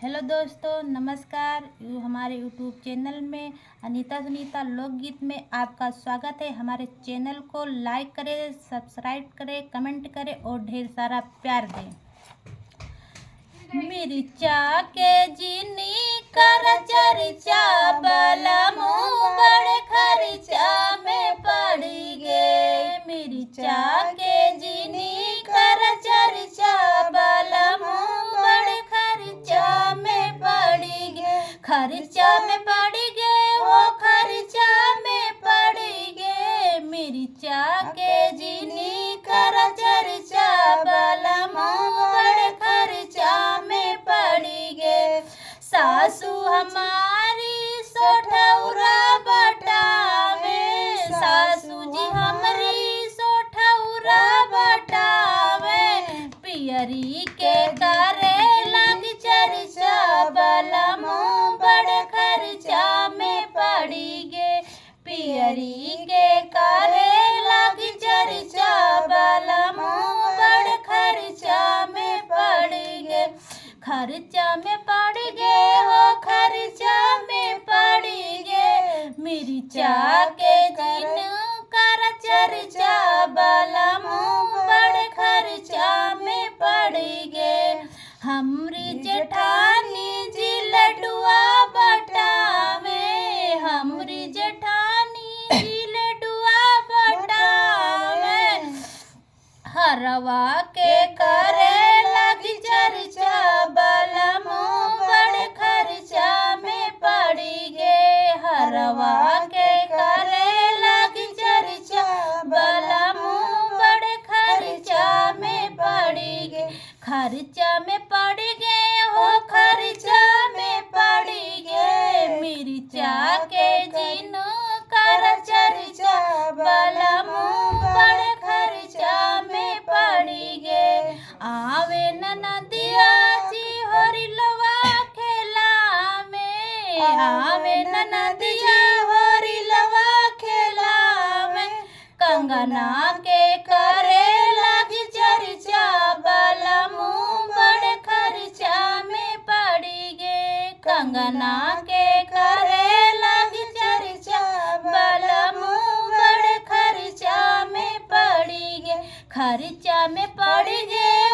Hello दोस्तों, नमस्कार। हमारे यूट्यूब चैनल में अनीता सुनीता लोकगीत में आपका स्वागत है। हमारे चैनल को लाइक करें, सब्सक्राइब करें, कमेंट करें और ढेर सारा प्यार दें। मिर्चा के जीनी कर चर्चा बलमू बड़ खर्चा में पड़ी गे। मिर्चा के जीनी कर चर्चा बलमू बड़ खर्चा में पड़ी गे। खर्चा में पड़ी गे, वो खर्चा में पड़ी गे। मिर्चा के जीनी कर चर्चा बलमू बड़ खर्चा में पड़ी गे। सासू हमारी सोठौरा बटावे, सासू जी हमारी सोठौरा बटावे। पियरी के करे लग चर्चा बलमू बड़ खर्चा में पड़ी गे। पियरी के करे लग चर्चा बलमू बड़ खर्चा में पड़ी गे। खर्चा में पड़ गे, हो खर्चा में पड़ी गे। मिर्चा के जिन कर चर्चा बलमू बड़ खर्चा में पड़ी गे। हमरी जेठानी जी लडुआ बटावे, हमरी जेठानी जी लडुआ बटावे। हरवा के करे लगी चर्चा बलमू बड़ खर्चा में पड़ी गे। हरवा के करे लगी चर्चा बलमू बड़ खर्चा में पड़ी गे। खर्चा में पड़ गे, हो खर्चा में पड़ी गे। मिर्चा के जिनो कर चर्चा बलमू बड़ खर्चा में पड़ी गे। आवे ननदिया जी होरिलवा खेला में, आवे ननदिया होरिलवा खेला में। कंगना के करे लगी चर्चा बलमू बड़ खर्चा में पड़ी गे। कंगना के करे लगी चर्चा बलमू बड़ खर्चा में पड़ी गे। खर्चा में पड़ गे,